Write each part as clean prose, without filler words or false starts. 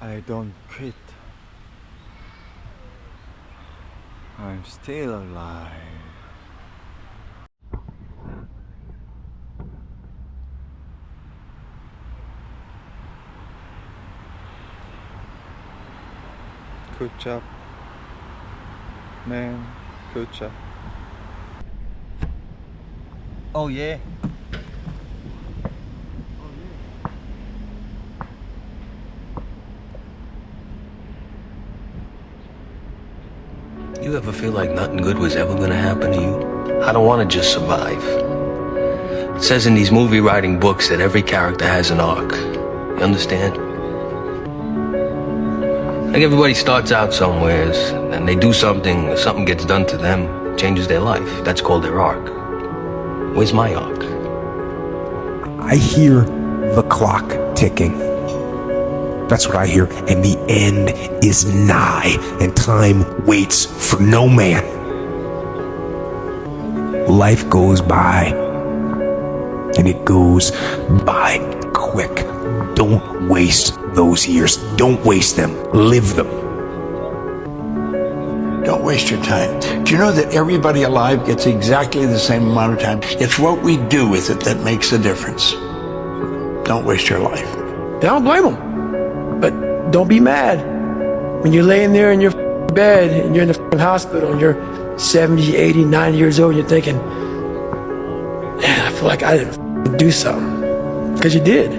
I don't quit. I'm still alive. Good job, man. Good job. Oh yeah. You ever feel like nothing good was ever gonna happen to you? I don't wanna just survive. It says in these movie writing books that every character has an arc. You understand? Like everybody starts out somewheres, and they do something, or something gets done to them, changes their life. That's called their arc. Where's my arc? I hear the clock ticking. That's what I hear, and the end is nigh, and time waits for no man. Life goes by, and it goes by quick. Don't waste those years. Don't waste them. Live them. Don't waste your time. Do you know that everybody alive gets exactly the same amount of time? It's what we do with it that makes a difference. Don't waste your life. I don't blame them. But don't be mad when you're laying there in your bed and you're in the hospital and you're 70, 80, 90 years old and you're thinking, man, I feel like I didn't do something. Because you did.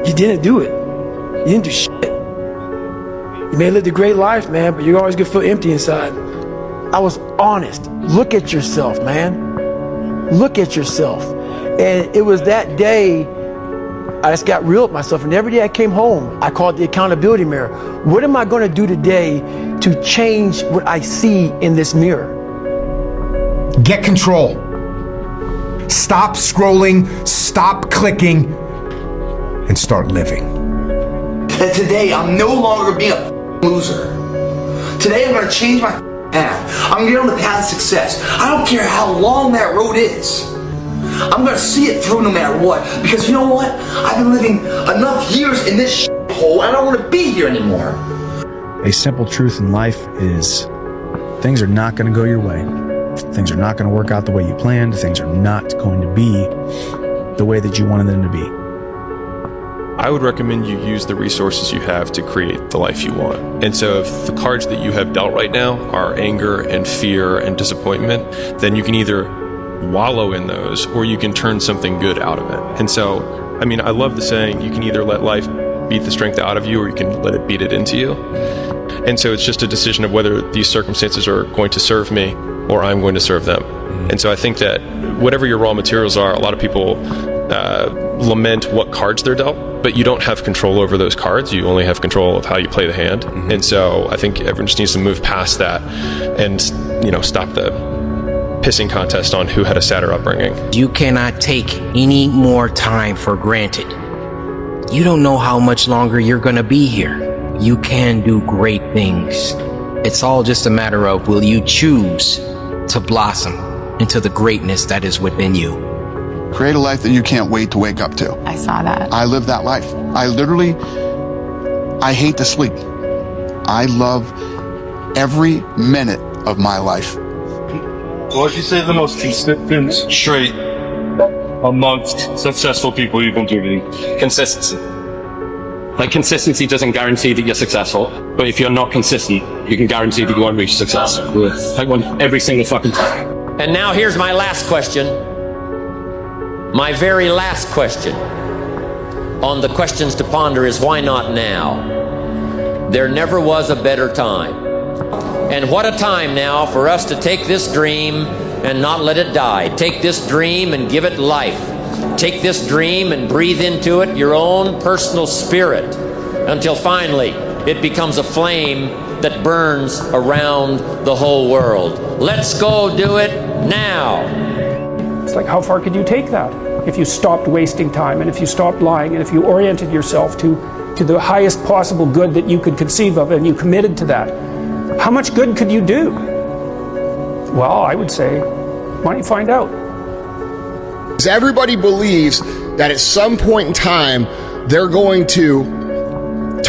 You didn't do it. You didn't do shit. You may have lived a great life, man, but you're always gonna feel empty inside. I was honest. Look at yourself, man. Look at yourself. And it was that day I just got real with myself, and every day I came home, I called it the accountability mirror. What am I going to do today to change what I see in this mirror? Get control. Stop scrolling, stop clicking, and start living. And today, I'm no longer being a loser. Today, I'm going to change my path. I'm going to get on the path of success. I don't care how long that road is. I'm gonna see it through no matter what, because you know what? I've been living enough years in this hole, and I don't want to be here anymore. A simple truth in life is things are not going to go your way. Things are not going to work out the way you planned. Things are not going to be the way that you wanted them to be. I would recommend you use the resources you have to create the life you want. And so if the cards that you have dealt right now are anger and fear and disappointment, then you can either wallow in those, or you can turn something good out of it. And so, I mean, I love the saying, you can either let life beat the strength out of you, or you can let it beat it into you. And so it's just a decision of whether these circumstances are going to serve me, or I'm going to serve them. And so I think that whatever your raw materials are, a lot of people lament what cards they're dealt, but you don't have control over those cards. You only have control of how you play the hand. And so I think everyone just needs to move past that and, you know, stop the pissing contest on who had a sadder upbringing. You cannot take any more time for granted. You don't know how much longer you're gonna be here. You can do great things. It's all just a matter of, will you choose to blossom into the greatness that is within you? Create a life that you can't wait to wake up to. I saw that. I live that life. I hate to sleep. I love every minute of my life. What would you say the most consistent trait amongst successful people you can do? Consistency. Like, consistency doesn't guarantee that you're successful, but if you're not consistent, you can guarantee that you won't reach success. Like, one every single fucking time. And now here's my last question. My very last question on the questions to ponder is, why not now? There never was a better time. And what a time now for us to take this dream and not let it die. Take this dream and give it life. Take this dream and breathe into it your own personal spirit until finally it becomes a flame that burns around the whole world. Let's go do it now. It's like, how far could you take that if you stopped wasting time, and if you stopped lying, and if you oriented yourself to the highest possible good that you could conceive of, and you committed to that? How much good could you do? Well, I would say, why don't you find out? Everybody believes that at some point in time, they're going to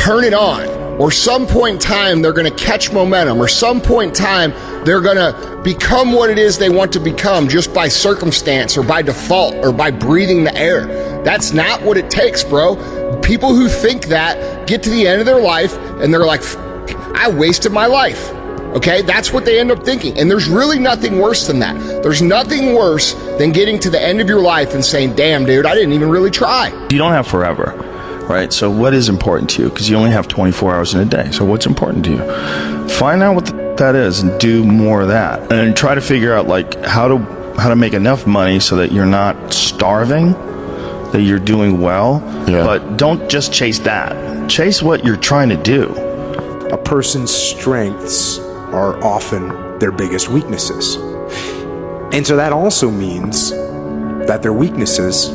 turn it on, or some point in time they're going to catch momentum, or some point in time they're going to become what it is they want to become just by circumstance or by default or by breathing the air. That's not what it takes, bro. People who think that get to the end of their life and they're like, I wasted my life. Okay, that's what they end up thinking. And there's really nothing worse than that. There's nothing worse than getting to the end of your life and saying, damn, dude, I didn't even really try. You don't have forever, right? So what is important to you? Because you only have 24 hours in a day. So what's important to you? Find out what that is and do more of that. And try to figure out like how to make enough money so that you're not starving, that you're doing well. Yeah. But don't just chase that. Chase what you're trying to do. A person's strengths are often their biggest weaknesses. And so that also means that their weaknesses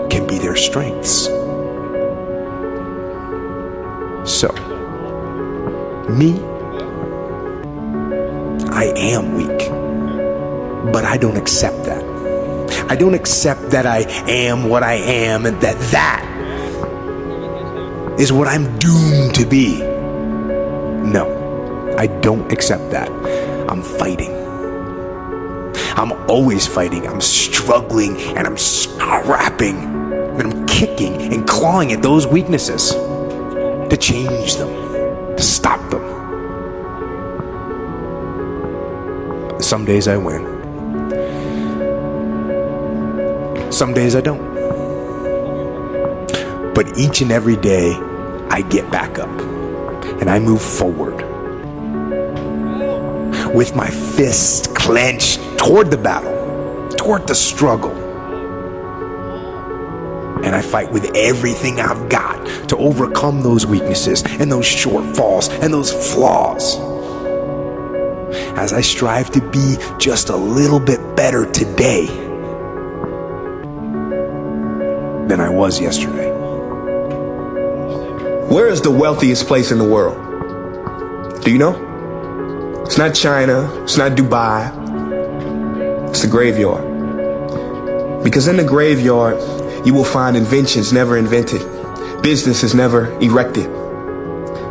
can be their strengths. So, me, I am weak, but I don't accept that. I don't accept that I am what I am and that is what I'm doomed to be. No. I don't accept that. I'm fighting. I'm always fighting. I'm struggling and I'm scrapping and I'm kicking and clawing at those weaknesses to change them, to stop them. Some days I win. Some days I don't. But each and every day I get back up and I move forward, with my fists clenched toward the battle, toward the struggle. And I fight with everything I've got to overcome those weaknesses and those shortfalls and those flaws, as I strive to be just a little bit better today than I was yesterday. Where is the wealthiest place in the world? Do you know? It's not China, it's not Dubai, it's the graveyard. Because in the graveyard, you will find inventions never invented, businesses never erected,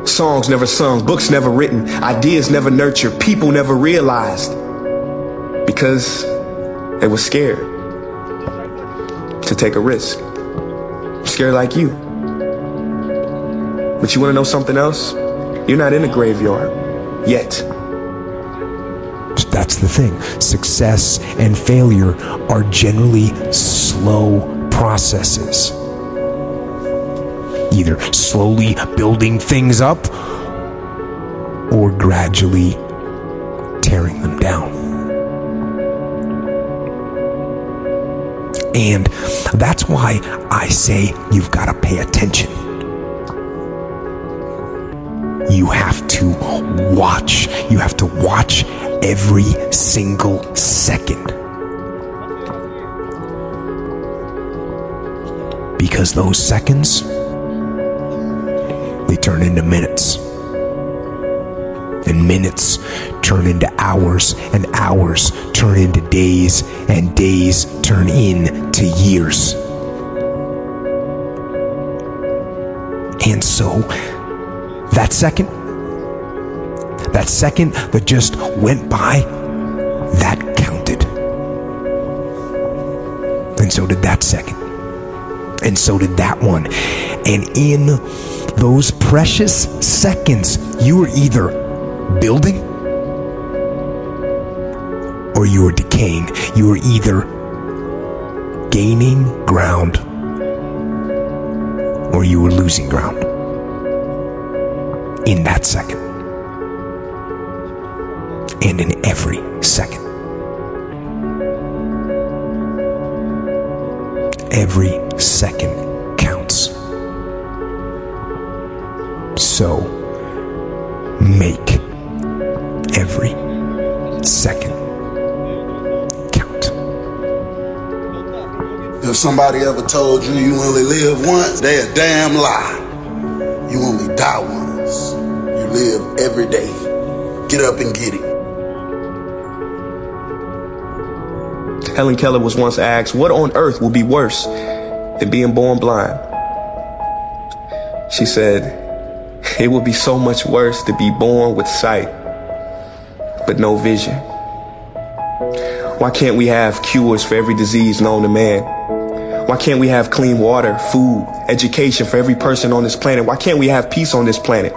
songs never sung, books never written, ideas never nurtured, people never realized, because they were scared to take a risk. Scared like you. But you want to know something else? You're not in the graveyard yet. That's the thing. Success and failure are generally slow processes. Either slowly building things up or gradually tearing them down. And that's why I say you've got to pay attention. You have to watch. You have to watch every single second. Because those seconds, they turn into minutes. And minutes turn into hours, and hours turn into days, and days turn into years. And so, that second that just went by, that counted. And so did that second. And so did that one. And in those precious seconds, you were either building or you were decaying. You were either gaining ground or you were losing ground. In that second. And in every second. Every second counts. So, make every second count. If somebody ever told you you only live once, they a damn lie. You only die once. You live every day. Get up and get it. Helen Keller was once asked, what on earth will be worse than being born blind? She said, It would be so much worse to be born with sight, but no vision. Why can't we have cures for every disease known to man? Why can't we have clean water, food, education for every person on this planet? Why can't we have peace on this planet?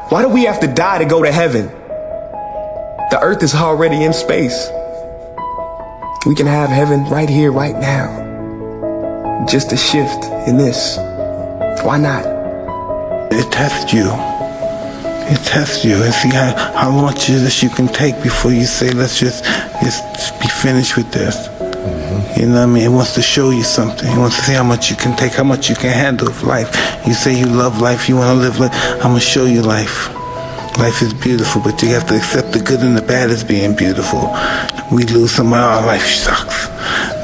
Why do we have to die to go to heaven? The earth is already in space. We can have heaven right here, right now. Just a shift in this. Why not? It tests you. It tests you and see how much of this you can take before you say, let's just be finished with this. You know what I mean? It wants to show you something. It wants to see how much you can take, how much you can handle of life. You say you love life, you want to live life. I'm going to show you life. Life is beautiful, but you have to accept the good and the bad as being beautiful. We lose some of our life sucks.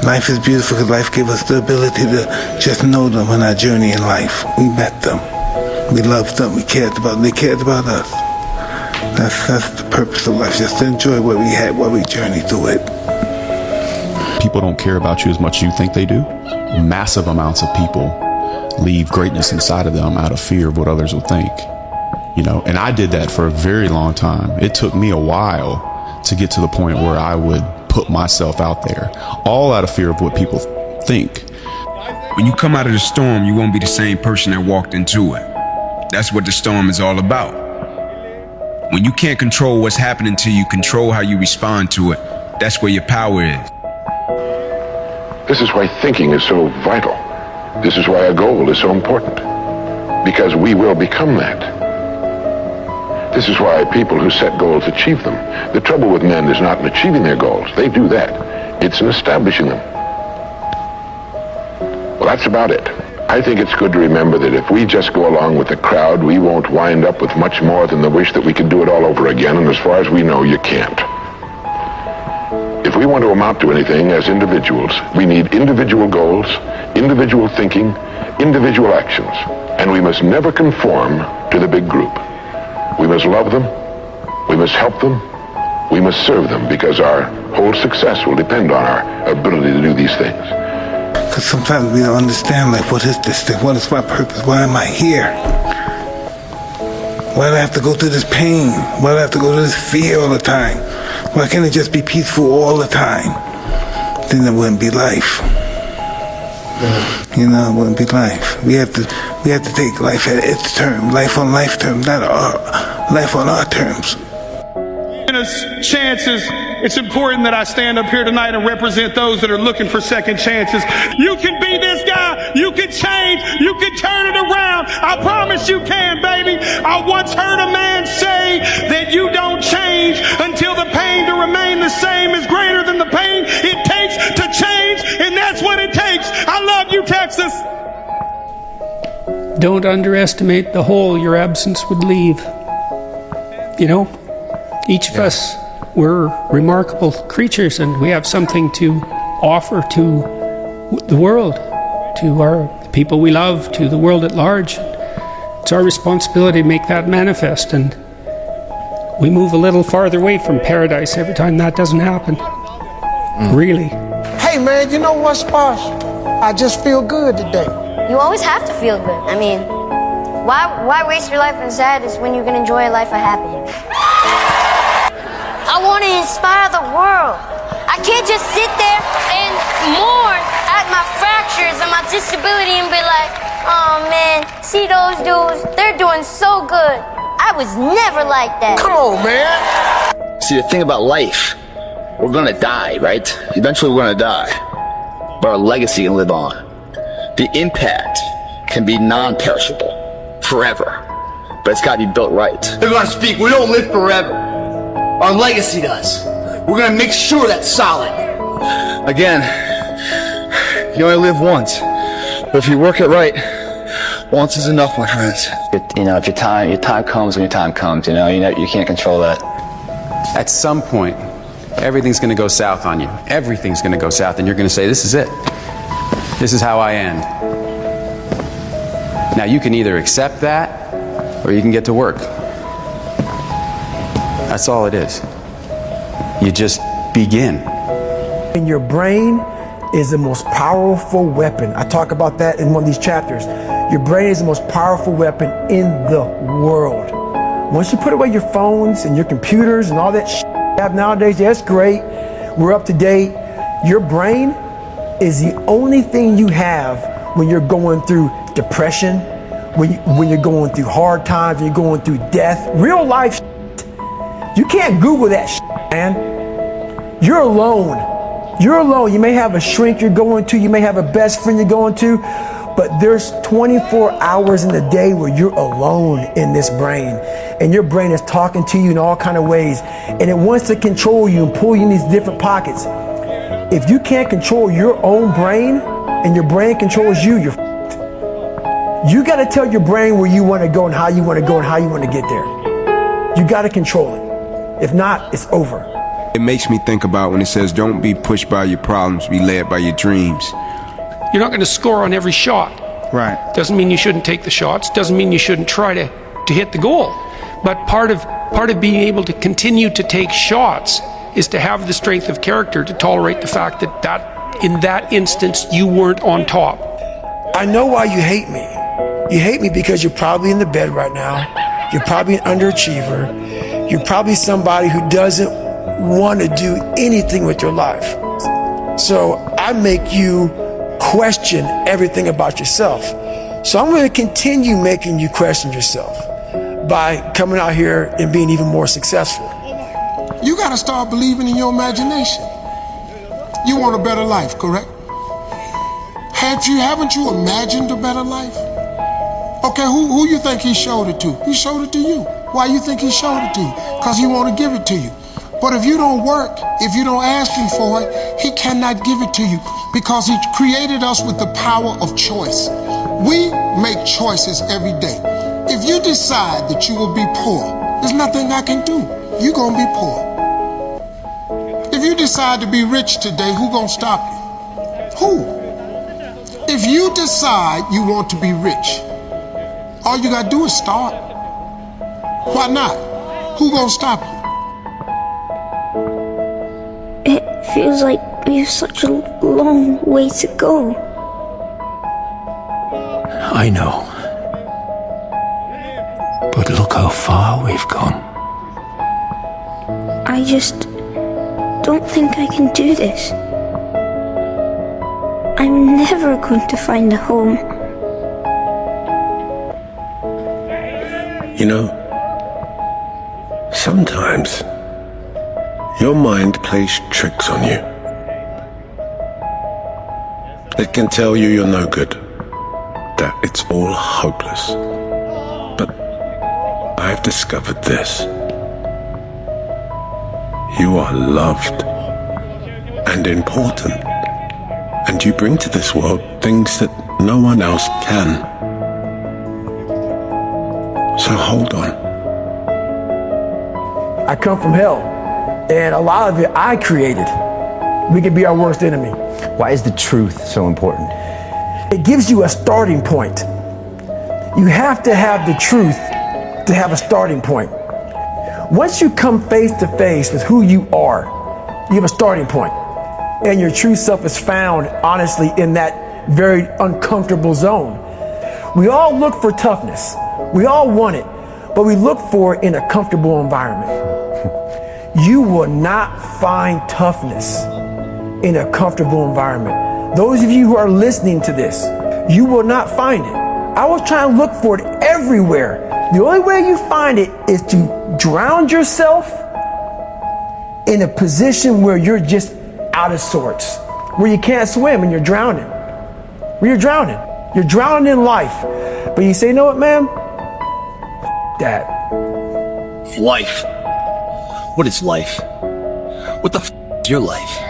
Life is beautiful because life gave us the ability to just know them on our journey in life. We met them. We loved them. We cared about them. They cared about us. That's the purpose of life, just to enjoy what we had while we journeyed through it. People don't care about you as much as you think they do. Massive amounts of people leave greatness inside of them out of fear of what others will think. You know, and I did that for a very long time. It took me a while to get to the point where I would put myself out there, all out of fear of what people think. When you come out of the storm, you won't be the same person that walked into it. That's what the storm is all about. When you can't control what's happening to you, control how you respond to it. That's where your power is. This is why thinking is so vital. This is why a goal is so important. Because we will become that. This is why people who set goals achieve them. The trouble with men is not in achieving their goals. They do that. It's in establishing them. Well, that's about it. I think it's good to remember that if we just go along with the crowd, we won't wind up with much more than the wish that we could do it all over again, and as far as we know, you can't. If we want to amount to anything as individuals, we need individual goals, individual thinking, individual actions, and we must never conform to the big group. We must love them, we must help them, we must serve them, because our whole success will depend on our ability to do these things. Because sometimes we don't understand, like, what is this thing? What is my purpose? Why am I here? Why do I have to go through this pain? Why do I have to go through this fear all the time? Why can't it just be peaceful all the time? Then it wouldn't be life. You know, it wouldn't be life. We have to take life at its term, life on life terms, not life on our terms. Chances, it's important that I stand up here tonight and represent those that are looking for second chances. You can be this guy, you can change, you can turn it around. I promise you can, baby. I once heard a man say that you don't change until the pain to remain the same is greater than the pain it takes to change, and that's what it takes. I love you, Texas. Don't underestimate the hole your absence would leave. You know, each of us, we're remarkable creatures, and we have something to offer to the world, to our people we love, to the world at large. It's our responsibility to make that manifest, and we move a little farther away from paradise every time that doesn't happen. Really. Hey man, you know what, Sposh? I just feel good today. You always have to feel good. I mean, why waste your life in sadness when you can enjoy a life of happiness? I want to inspire the world. I can't just sit there and mourn at my fractures and my disability and be like, oh man, see those dudes? They're doing so good. I was never like that. Come on, man. See, the thing about life, we're gonna die, right? Eventually we're gonna die. But our legacy can live on. The impact can be non-perishable, forever. But it's gotta be built right. They're gonna speak, we don't live forever. Our legacy does. We're gonna make sure that's solid. Again, you only live once. But if you work it right, once is enough, my friends. You know, if your time comes when your time comes, you can't control that. At some point, everything's gonna go south on you. Everything's gonna go south, and you're gonna say, this is it. This is how I end. Now, you can either accept that, or you can get to work. That's all it is. You just begin. In your brain, is the most powerful weapon. I talk about that in one of these chapters. Your brain is the most powerful weapon in the world. Once you put away your phones and your computers and all that shit you have nowadays, that's great. We're up to date. Your brain is the only thing you have when you're going through depression, when you're going through hard times, when you're going through death. Real life shit. You can't Google that shit, man. You're alone. You're alone. You may have a shrink you're going to, you may have a best friend you're going to, but there's 24 hours in the day where you're alone in this brain. And your brain is talking to you in all kinds of ways. And it wants to control you and pull you in these different pockets. If you can't control your own brain and your brain controls you, you're f***ed. You got to tell your brain where you want to go and how you want to go and how you want to get there. You got to control it. If not, it's over. It makes me think about when it says, don't be pushed by your problems, be led by your dreams. You're not going to score on every shot. Right. Doesn't mean you shouldn't take the shots. Doesn't mean you shouldn't try to hit the goal. But part of being able to continue to take shots is to have the strength of character to tolerate the fact that in that instance you weren't on top. I know why you hate me. You hate me because you're probably in the bed right now. You're probably an underachiever. You're probably somebody who doesn't want to do anything with your life. So I make you question everything about yourself. So I'm going to continue making you question yourself by coming out here and being even more successful. You gotta start believing in your imagination. You want a better life, correct? Haven't you imagined a better life? Okay, who you think he showed it to? He showed it to you. Why you think he showed it to you? Because he want to give it to you. But if you don't work, if you don't ask him for it, he cannot give it to you because he created us with the power of choice. We make choices every day. If you decide that you will be poor, there's nothing I can do. You're gonna be poor. If you decide to be rich today, who gonna stop you? Who? If you decide you want to be rich, all you gotta do is start. Why not? Who gonna stop you? It feels like we have such a long way to go. I know. But look how far we've gone. I just don't think I can do this. I'm never going to find a home. You know, sometimes your mind plays tricks on you. It can tell you you're no good, that it's all hopeless. But I've discovered this. You are loved and important, and you bring to this world things that no one else can. So hold on. I come from hell, and a lot of it I created. We can be our worst enemy. Why is the truth so important? It gives you a starting point. You have to have the truth to have a starting point. Once you come face to face with who you are, you have a starting point. And your true self is found, honestly, in that very uncomfortable zone. We all look for toughness. We all want it, but we look for it in a comfortable environment. You will not find toughness in a comfortable environment. Those of you who are listening to this, you will not find it. I was trying to look for it everywhere. The only way you find it is to drown yourself in a position where you're just out of sorts, where you can't swim and you're drowning. Where you're drowning. You're drowning in life. But you say, you know what, man? That. Life. What is life? What the is your life?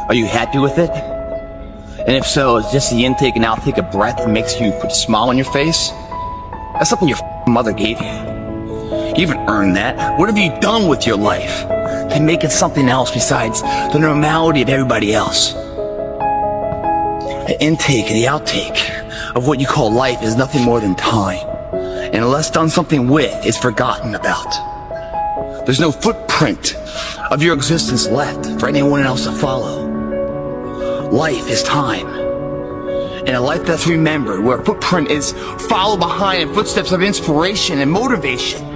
Are you happy with it? And if so, is just the intake and outtake of breath that makes you put a smile on your face? That's something your mother gave you. You haven't earned that. What have you done with your life to make it something else besides the normality of everybody else? The intake and the outtake of what you call life is nothing more than time. And unless done something with, it's forgotten about. There's no footprint of your existence left for anyone else to follow. Life is time. And a life that's remembered, where a footprint is followed behind in footsteps of inspiration and motivation,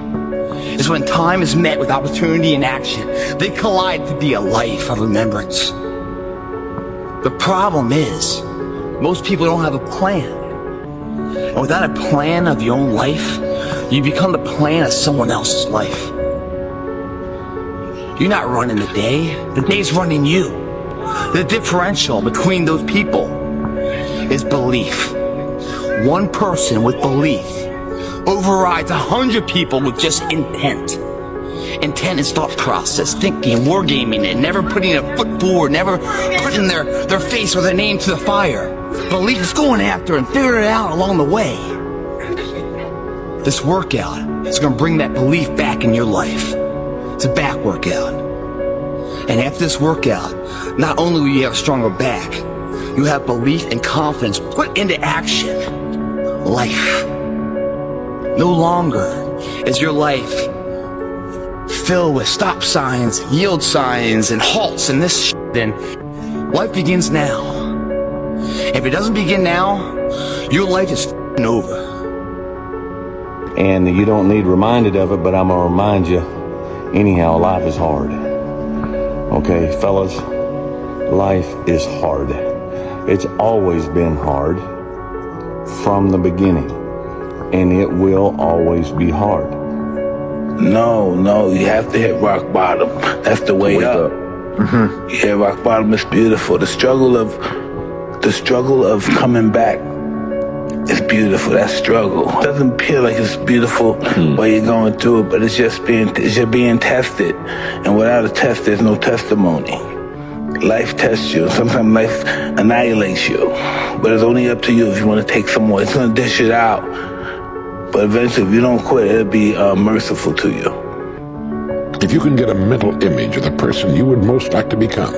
is when time is met with opportunity and action. They collide to be a life of remembrance. The problem is, most people don't have a plan. And without a plan of your own life, you become the plan of someone else's life. You're not running the day. The day's running you. The differential between those people is belief. One person with belief overrides 100 people with just intent. Intent is thought process, thinking, wargaming it, never putting a foot forward, never putting their face or their name to the fire. Belief is going after and figuring it out along the way. This workout is going to bring that belief back in your life. It's a back workout. And after this workout, not only will you have a stronger back, you have belief and confidence put into action. Life. No longer is your life filled with stop signs, yield signs, and halts and this shit. Then life begins now. If it doesn't begin now, your life is f***ing over. And you don't need reminded of it, but I'm gonna remind you, anyhow, life is hard. Okay, fellas, life is hard. It's always been hard from the beginning, and it will always be hard. No, you have to hit rock bottom. That's the way up. Yeah, rock bottom is beautiful. The struggle of coming back is beautiful. That struggle doesn't appear like it's beautiful while you're going through it, but it's just being tested. And without a test, there's no testimony. Life tests you. Sometimes life annihilates you, but it's only up to you if you want to take some more. It's gonna dish it out. But eventually, if you don't quit, it'll be merciful to you. If you can get a mental image of the person you would most like to become,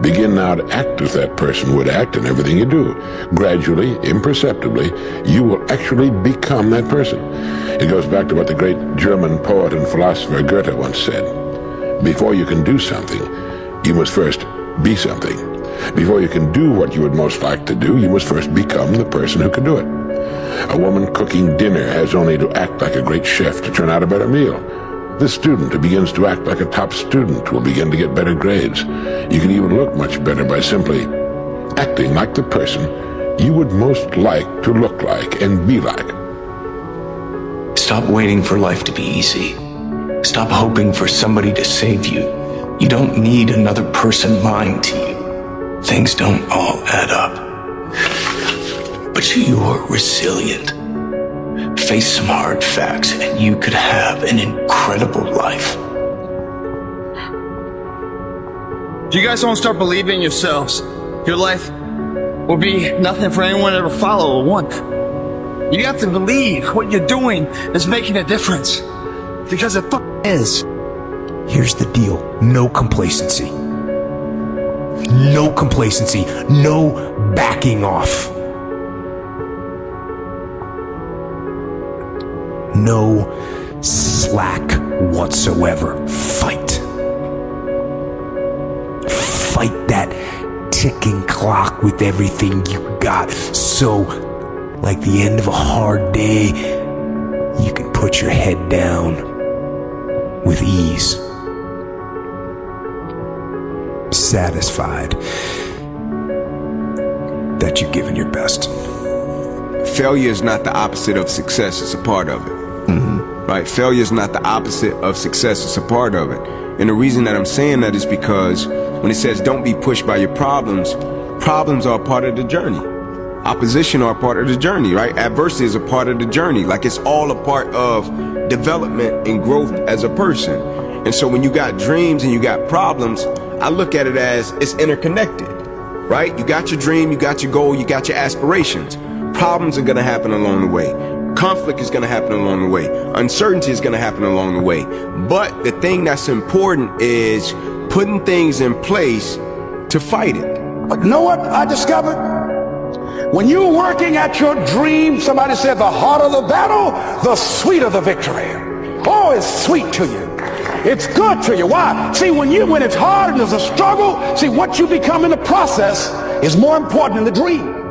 begin now to act as that person would act in everything you do. Gradually, imperceptibly, you will actually become that person. It goes back to what the great German poet and philosopher Goethe once said. Before you can do something, you must first be something. Before you can do what you would most like to do, you must first become the person who can do it. A woman cooking dinner has only to act like a great chef to turn out a better meal. The student who begins to act like a top student will begin to get better grades. You can even look much better by simply acting like the person you would most like to look like and be like. Stop waiting for life to be easy. Stop hoping for somebody to save you. You don't need another person lying to you. Things don't all add up. But you're resilient. Face some hard facts and you could have an incredible life. If you guys don't start believing in yourselves, your life will be nothing for anyone to ever follow or want. You have to believe what you're doing is making a difference. Because it is. Here's the deal. No complacency. No complacency. No backing off. No slack whatsoever. Fight. Fight that ticking clock with everything you got. So, like the end of a hard day, you can put your head down with ease. Satisfied that you've given your best. Failure is not the opposite of success, it's a part of it. Right? Failure is not the opposite of success, it's a part of it. And the reason that I'm saying that is because when it says don't be pushed by your problems, problems are a part of the journey. Opposition are a part of the journey, right? Adversity is a part of the journey. Like it's all a part of development and growth as a person. And so when you got dreams and you got problems, I look at it as it's interconnected, right? You got your dream, you got your goal, you got your aspirations. Problems are gonna happen along the way. Conflict is gonna happen along the way. Uncertainty is gonna happen along the way. But the thing that's important is putting things in place to fight it. But you know what I discovered? When you're working at your dream, somebody said the harder the battle, the sweeter the victory. Oh, it's sweet to you. It's good to you. Why? See, when it's hard and there's a struggle, see, what you become in the process is more important than the dream.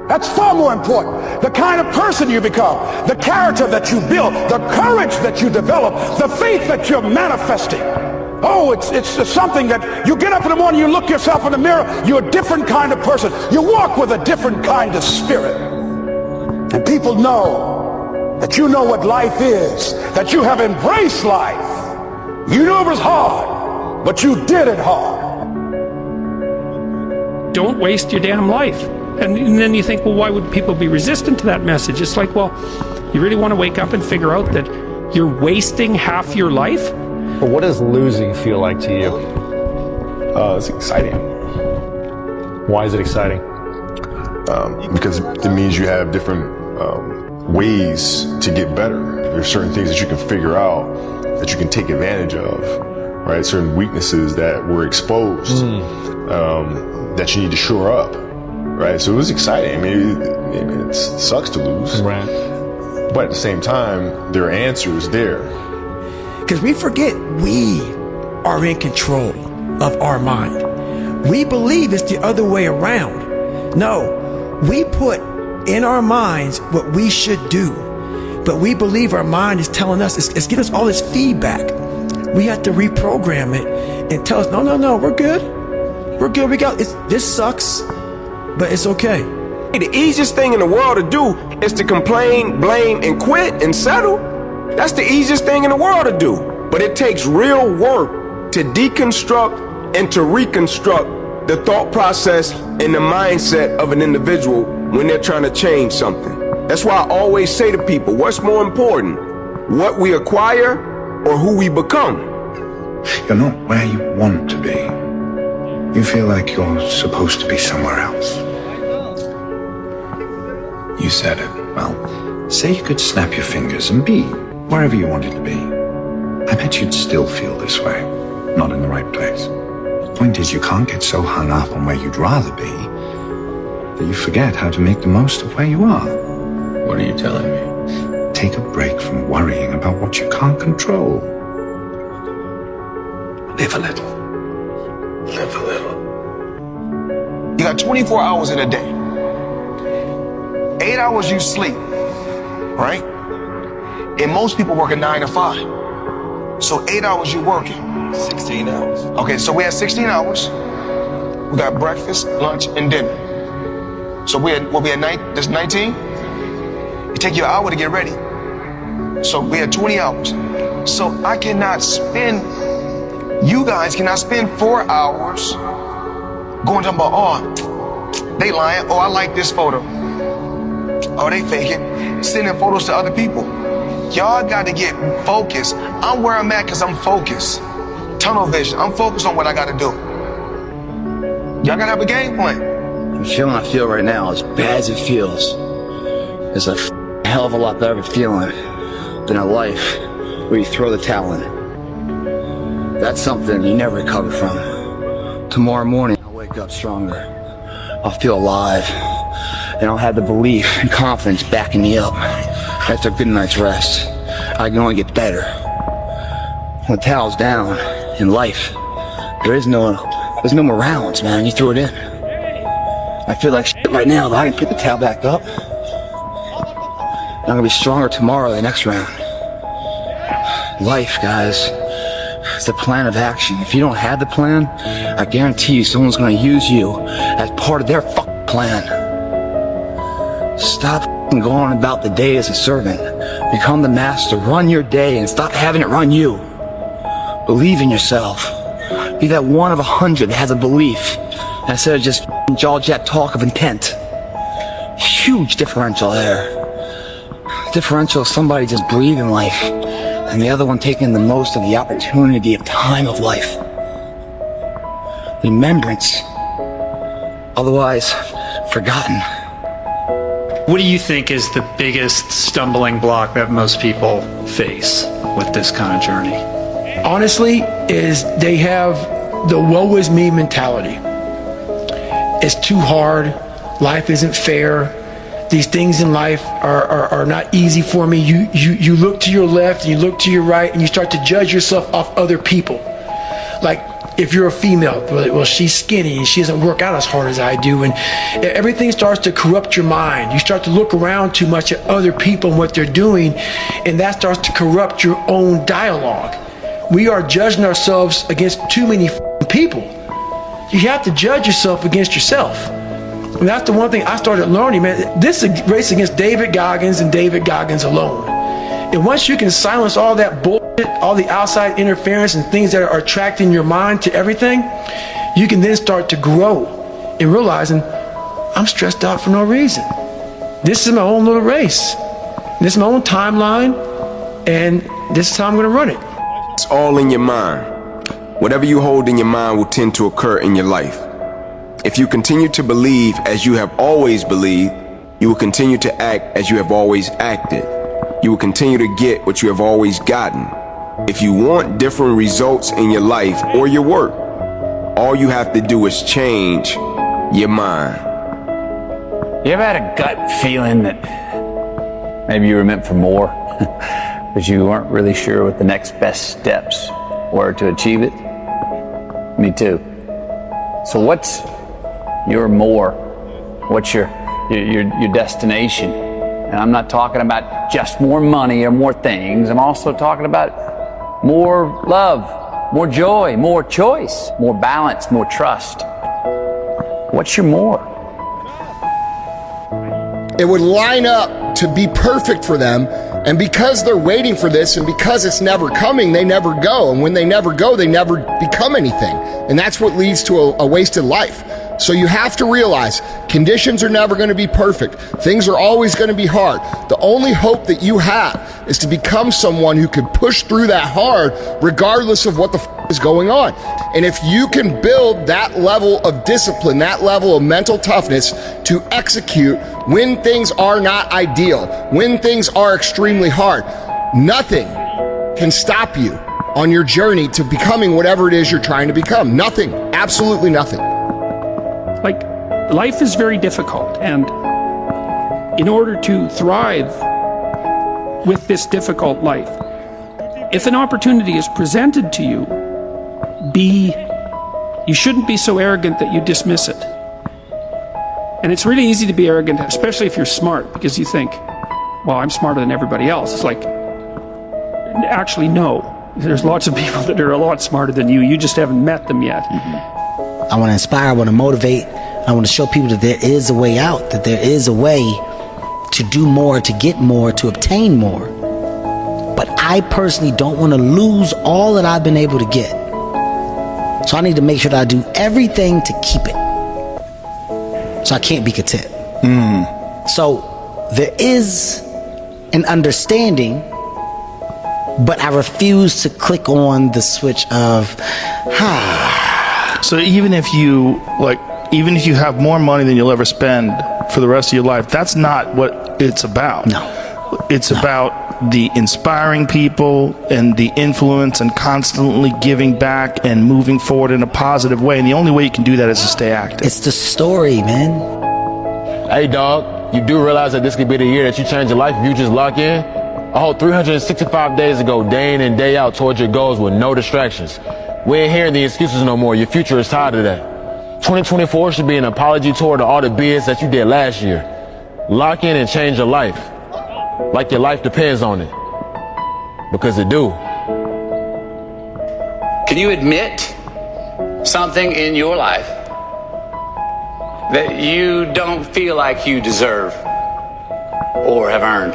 That's far more important. The kind of person you become, the character that you build, the courage that you develop, the faith that you're manifesting. Oh, it's something that you get up in the morning, you look yourself in the mirror, you're a different kind of person. You walk with a different kind of spirit. And people know that you know what life is, that you have embraced life. You knew it was hard, but you did it hard. Don't waste your damn life. And then you think, well, why would people be resistant to that message? It's like, well, you really want to wake up and figure out that you're wasting half your life? But what does losing feel like to you? It's exciting. Why is it exciting? Because it means you have different ways to get better. There's certain things that you can figure out, that you can take advantage of, right? Certain weaknesses that were exposed, that you need to shore up, right? So it was exciting. I mean, it sucks to lose, right? But at the same time, there are answers there. Because we forget we are in control of our mind. We believe it's the other way around. No, we put in our minds what we should do, but we believe our mind is telling us, it's giving us all this feedback. We have to reprogram it and tell us, no, we're good. We're good, this sucks, but it's okay. The easiest thing in the world to do is to complain, blame, and quit and settle. That's the easiest thing in the world to do. But it takes real work to deconstruct and to reconstruct the thought process and the mindset of an individual when they're trying to change something. That's why I always say to people, what's more important, what we acquire or who we become? You're not where you want to be. You feel like you're supposed to be somewhere else. You said it. Well, say you could snap your fingers and be wherever you wanted to be. I bet you'd still feel this way, not in the right place. The point is, you can't get so hung up on where you'd rather be that you forget how to make the most of where you are. What are you telling me? Take a break from worrying about what you can't control. Live a little. Live a little. You got 24 hours in a day. 8 hours you sleep, right? And most people work a 9 to 5. So 8 hours you working. 16 hours. Okay, so we have 16 hours. We got breakfast, lunch, and dinner. So we had night. There's 19. It take you an hour to get ready. So we had 20 hours. So you guys cannot spend 4 hours going talking about, oh, they lying. Oh, I like this photo. Oh, they faking. Sending photos to other people. Y'all got to get focused. I'm where I'm at because I'm focused. Tunnel vision. I'm focused on what I got to do. Y'all got to have a game plan. The feeling I feel right now, as bad as it feels, is a hell of a lot better feeling than a life where you throw the towel in it. That's something you never recover from. Tomorrow morning, I'll wake up stronger. I'll feel alive. And I'll have the belief and confidence backing me up. After a good night's rest, I can only get better. When the towel's down in life, there's no more rounds, man. You threw it in. I feel like shit right now, but I can pick the towel back up. And I'm gonna be stronger tomorrow, the next round. Life, guys, it's a plan of action. If you don't have the plan, I guarantee you someone's gonna use you as part of their fucking plan. Stop going about the day as a servant. Become the master. Run your day and stop having it run you. Believe in yourself. Be that one of 100 that has a belief instead of just jaw-jack talk of intent. Huge differential there. Differential is somebody just breathing life and the other one taking the most of the opportunity of time of life. Remembrance. Otherwise, forgotten. What do you think is the biggest stumbling block that most people face with this kind of journey? Honestly, is they have the woe is me mentality. It's too hard. Life isn't fair. These things in life are not easy for me. You look to your left and you look to your right and you start to judge yourself off other people. Like, if you're a female, well, she's skinny and she doesn't work out as hard as I do, and everything starts to corrupt your mind. You start to look around too much at other people and what they're doing, and that starts to corrupt your own dialogue. We are judging ourselves against too many people. You have to judge yourself against yourself. And that's the one thing I started learning, man. This is a race against David Goggins and David Goggins alone. And once you can silence all that bullshit, all the outside interference and things that are attracting your mind to everything, you can then start to grow in realizing, I'm stressed out for no reason. This is my own little race. This is my own timeline, and this is how I'm going to run it. It's all in your mind. Whatever you hold in your mind will tend to occur in your life. If you continue to believe as you have always believed, you will continue to act as you have always acted. You will continue to get what you have always gotten. If you want different results in your life or your work, all you have to do is change your mind. You ever had a gut feeling that maybe you were meant for more, but you weren't really sure what the next best steps were to achieve it? Me too. So what's your more? What's your destination? And I'm not talking about just more money or more things. I'm also talking about more love, more joy, more choice, more balance, more trust. What's your more? It would line up to be perfect for them, and because they're waiting for this and because it's never coming, they never go, and when they never go, they never become anything, and that's what leads to a wasted life. So you have to realize conditions are never going to be perfect. Things are always going to be hard. The only hope that you have is to become someone who can push through that hard regardless of what the is going on. And if you can build that level of discipline, that level of mental toughness to execute when things are not ideal, when things are extremely hard, nothing can stop you on your journey to becoming whatever it is you're trying to become. Nothing, absolutely nothing. Like, life is very difficult, and in order to thrive with this difficult life, if an opportunity is presented to you, you shouldn't be so arrogant that you dismiss it. And it's really easy to be arrogant, especially if you're smart, because you think, well, I'm smarter than everybody else. It's like, actually, no. There's lots of people that are a lot smarter than you. You just haven't met them yet. I want to inspire, I want to motivate, I want to show people that there is a way out, that there is a way to do more, to get more, to obtain more. But I personally don't want to lose all that I've been able to get. So I need to make sure that I do everything to keep it. So I can't be content. So there is an understanding, but I refuse to click on the switch of, So even if you have more money than you'll ever spend for the rest of your life, that's not what it's about. No. It's about the inspiring people and the influence and constantly giving back and moving forward in a positive way. And the only way you can do that is to stay active. It's the story, man. Hey, dog, you do realize that this could be the year that you change your life if you just lock in? A whole 365 days ago, day in and day out towards your goals with no distractions. We ain't hearing the excuses no more. Your future is tied to that. 2024 should be an apology toward all the BS that you did last year. Lock in and change your life. Like your life depends on it. Because it do. Can you admit something in your life that you don't feel like you deserve or have earned?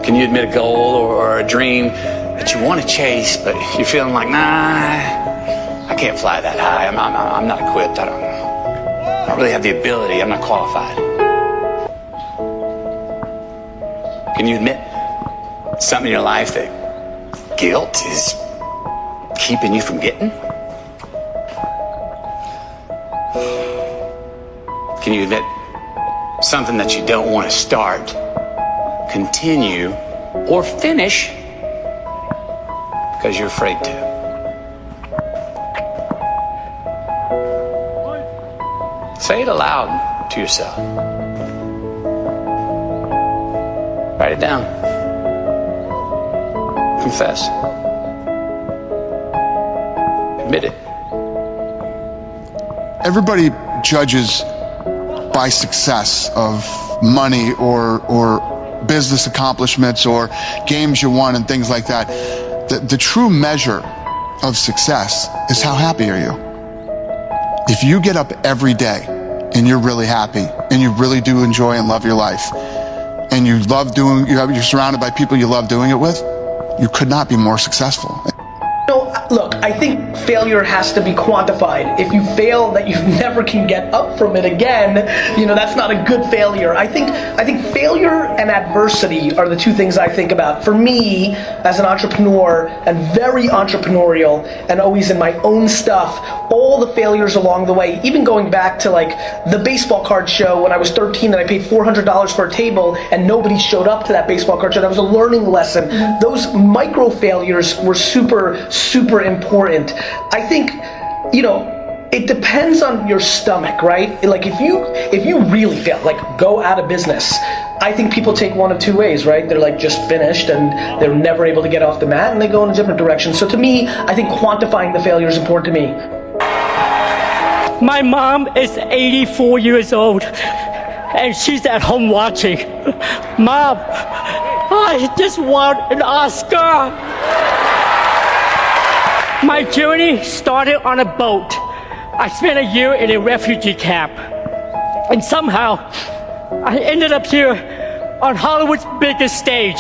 Can you admit a goal or a dream that you want to chase, but you're feeling like, nah, I can't fly that high. I'm not equipped. I don't really have the ability. I'm not qualified. Can you admit something in your life that guilt is keeping you from getting? Can you admit something that you don't want to start, continue, or finish because you're afraid to? Say it aloud to yourself. Write it down. Confess. admit it. Everybody judges by success of money or business accomplishments or games you won and things like that. The true measure of success is how happy are you. If you get up every day and you're really happy and you really do enjoy and love your life and you love doing, you're surrounded by people you love doing it with, you could not be more successful. Look, I think failure has to be quantified. If you fail that you never can get up from it again, that's not a good failure. I think failure and adversity are the two things I think about. For me, as an entrepreneur and very entrepreneurial and always in my own stuff, all the failures along the way, even going back to like the baseball card show when I was 13 and I paid $400 for a table and nobody showed up to that baseball card show. That was a learning lesson. Those micro failures were super important. I think, it depends on your stomach, right? Like if you really fail, like go out of business, I think people take one of two ways, right? They're like just finished and they're never able to get off the mat and they go in a different direction. So to me, I think quantifying the failure is important to me. My mom is 84 years old and she's at home watching. Mom, I just won an Oscar. My journey started on a boat. I spent a year in a refugee camp. And somehow, I ended up here on Hollywood's biggest stage.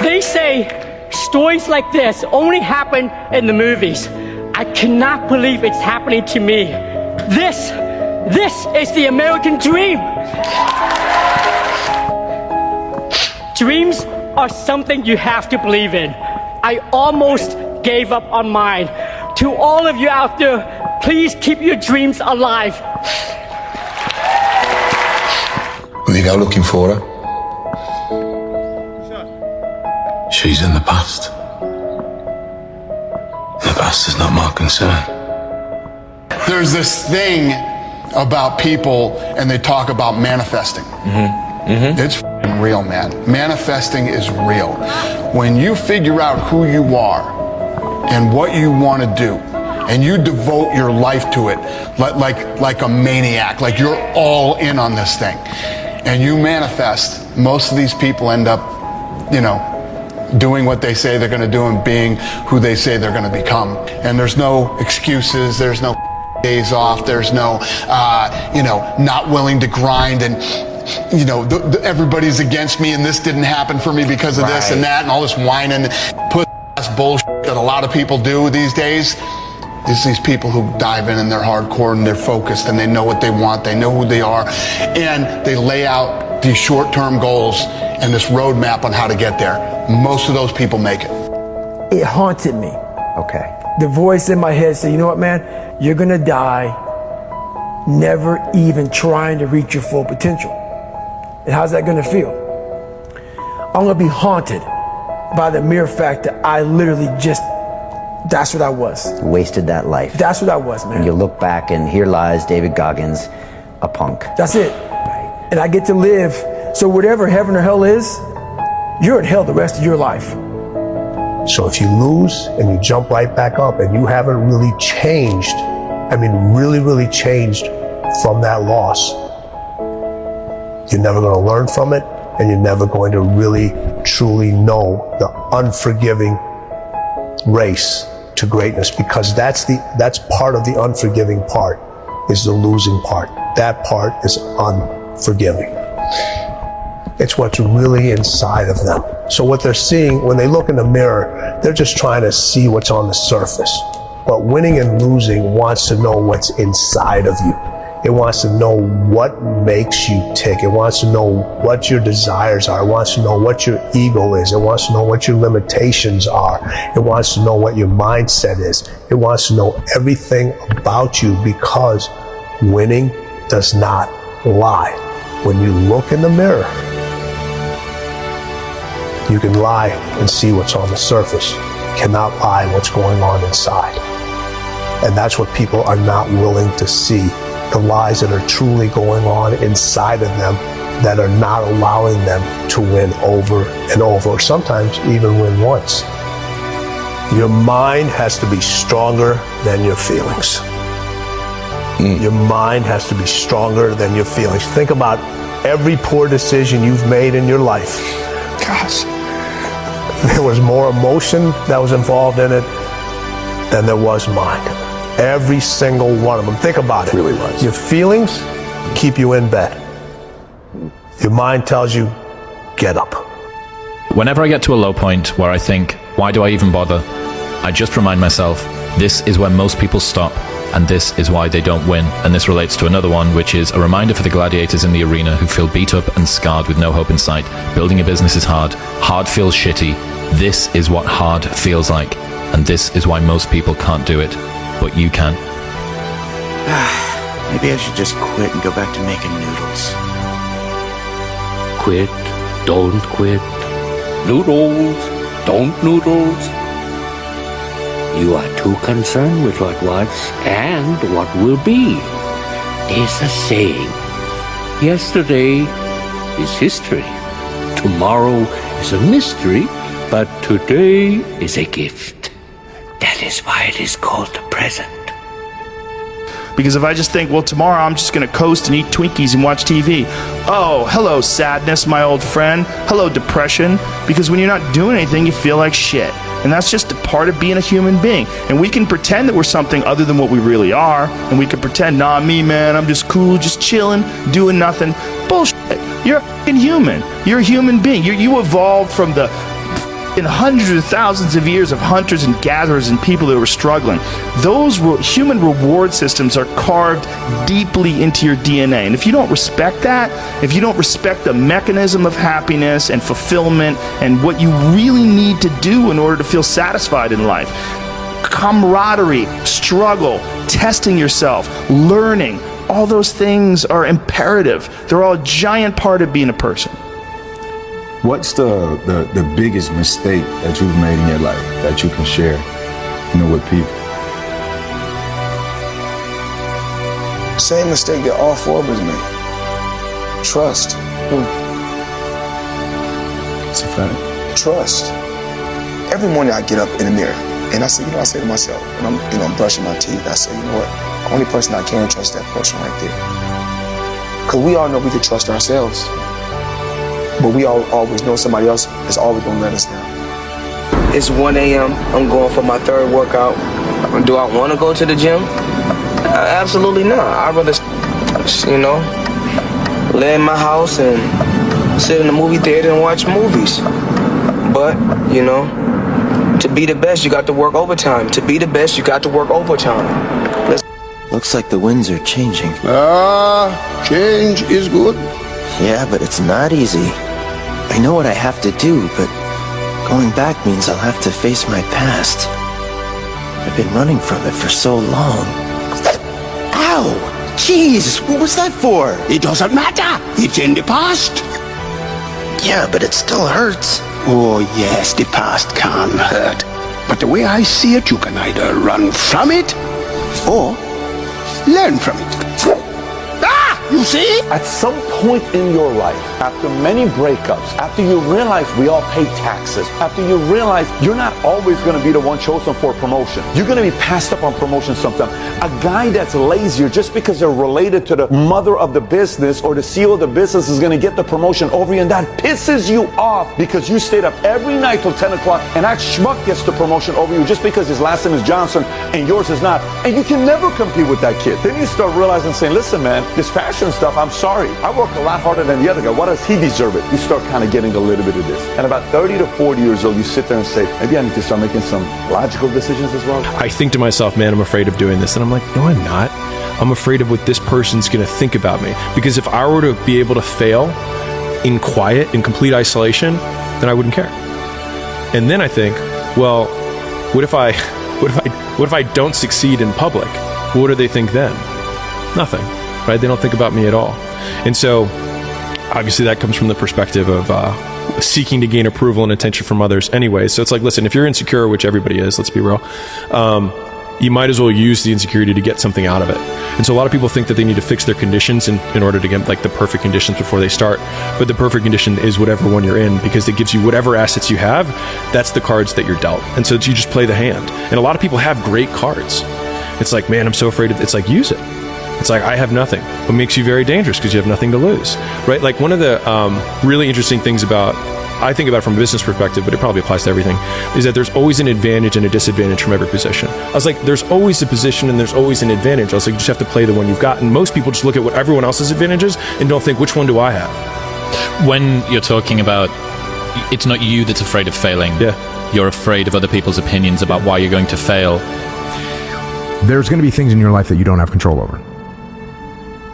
They say stories like this only happen in the movies. I cannot believe it's happening to me. This is the American dream. Dreams are something you have to believe in. I almost gave up on mine. To all of you out there, please keep your dreams alive. Will you go looking for her? She's in the past. The past is not my concern. There's this thing about people and they talk about manifesting. It's real, man. Manifesting is real. When you figure out who you are and what you want to do, and you devote your life to it like a maniac, like you're all in on this thing, and you manifest, most of these people end up, doing what they say they're going to do and being who they say they're going to become. And there's no excuses, there's no days off, there's no, not willing to grind and everybody's against me and this didn't happen for me because of this and that and all this whining, puss-ass bullshit that a lot of people do these days. It's these people who dive in and they're hardcore and they're focused and they know what they want, they know who they are, and they lay out these short-term goals and this roadmap on how to get there. Most of those people make it. It haunted me. Okay. The voice in my head said, you know what, man? You're gonna die never even trying to reach your full potential. And how's that gonna feel? I'm gonna be haunted by the mere fact that I literally that's what I was. Wasted that life. That's what I was, man. And you look back and here lies David Goggins, a punk. That's it. And I get to live, so whatever heaven or hell is, you're in hell the rest of your life. So if you lose and you jump right back up and you haven't really changed, really changed from that loss, you're never going to learn from it, and you're never going to really, truly know the unforgiving race to greatness, because that's part of the unforgiving part, is the losing part. That part is unforgiving. It's what's really inside of them. So what they're seeing, when they look in the mirror, they're just trying to see what's on the surface. But winning and losing wants to know what's inside of you. It wants to know what makes you tick. It wants to know what your desires are. It wants to know what your ego is. It wants to know what your limitations are. It wants to know what your mindset is. It wants to know everything about you, because winning does not lie. When you look in the mirror, you can lie and see what's on the surface. You cannot lie what's going on inside. And that's what people are not willing to see. The lies that are truly going on inside of them that are not allowing them to win over and over, or sometimes even win once. Your mind has to be stronger than your feelings. Your mind has to be stronger than your feelings. Think about every poor decision you've made in your life. Gosh. There was more emotion that was involved in it than there was mind. Every single one of them. Think about it. Really was. Your feelings keep you in bed. Your mind tells you, get up. Whenever I get to a low point where I think, why do I even bother? I just remind myself, this is where most people stop, and this is why they don't win. And this relates to another one, which is a reminder for the gladiators in the arena who feel beat up and scarred with no hope in sight. Building a business is hard. Hard feels shitty. This is what hard feels like. And this is why most people can't do it. But you can. Maybe I should just quit and go back to making noodles. Quit, don't quit. Noodles, don't noodles. You are too concerned with what was and what will be. There's a saying. Yesterday is history. Tomorrow is a mystery, but today is a gift. That is why it is called the present. Because if I just think, well, tomorrow I'm just going to coast and eat Twinkies and watch TV. Oh, hello, sadness, my old friend. Hello, depression. Because when you're not doing anything, you feel like shit. And that's just a part of being a human being. And we can pretend that we're something other than what we really are. And we can pretend, nah, me, man, I'm just cool, just chilling, doing nothing. Bullshit. You're a fucking human. You're a human being. You evolved from the in hundreds of thousands of years of hunters and gatherers and people that were struggling. Those human reward systems are carved deeply into your DNA. And if you don't respect that, if you don't respect the mechanism of happiness and fulfillment and what you really need to do in order to feel satisfied in life, camaraderie, struggle, testing yourself, learning, all those things are imperative. They're all a giant part of being a person. What's the biggest mistake that you've made in your life that you can share, with people? Same mistake that all four of us made. Trust. It's a fact. Trust. Every morning I get up in the mirror and I say to myself, when I'm brushing my teeth, I say, you know what? The only person I can trust is that person right there. Because we all know we can trust ourselves. But we always know somebody else is always going to let us down. It's 1 a.m. I'm going for my third workout. Do I want to go to the gym? Absolutely not. I'd rather, lay in my house and sit in the movie theater and watch movies. But, to be the best, you got to work overtime. To be the best, you got to work overtime. Looks like the winds are changing. Change is good. Yeah, but it's not easy. I know what I have to do, but going back means I'll have to face my past. I've been running from it for so long. Ow! Jeez, what was that for? It doesn't matter. It's in the past. Yeah, but it still hurts. Oh, yes, the past can hurt. But the way I see it, you can either run from it or learn from it. You see? At some point in your life, after many breakups, after you realize we all pay taxes, after you realize you're not always going to be the one chosen for promotion, you're going to be passed up on promotion sometime. A guy that's lazier just because they're related to the mother of the business or the CEO of the business is going to get the promotion over you, and that pisses you off because you stayed up every night till 10 o'clock and that schmuck gets the promotion over you just because his last name is Johnson and yours is not. And you can never compete with that kid. Then you start realizing, saying, listen, man, this fashion stuff, I'm sorry. I work a lot harder than the other guy. Why does he deserve it? You start kind of getting a little bit of this. And about 30 to 40 years old, you sit there and say, maybe I need to start making some logical decisions as well. I think to myself, man, I'm afraid of doing this. And I'm like, no, I'm not. I'm afraid of what this person's going to think about me. Because if I were to be able to fail in quiet, in complete isolation, then I wouldn't care. And then I think, well, what if I don't succeed in public? What do they think then? Nothing. Right? They don't think about me at all. And so obviously that comes from the perspective of seeking to gain approval and attention from others anyway. So it's like, listen, if you're insecure, which everybody is, let's be real, you might as well use the insecurity to get something out of it. And so a lot of people think that they need to fix their conditions in order to get like the perfect conditions before they start. But the perfect condition is whatever one you're in, because it gives you whatever assets you have. That's the cards that you're dealt. And so you just play the hand. And a lot of people have great cards. It's like, man, I'm so afraid of, it's like, use it. It's like, I have nothing. What makes you very dangerous because you have nothing to lose, right? Like one of the really interesting things about, I think about it from a business perspective, but it probably applies to everything, is that there's always an advantage and a disadvantage from every position. I was like, there's always a position and there's always an advantage. I was like, you just have to play the one you've got. And most people just look at what everyone else's advantage is and don't think, which one do I have? When you're talking about, it's not you that's afraid of failing. Yeah. You're afraid of other people's opinions about why you're going to fail. There's going to be things in your life that you don't have control over.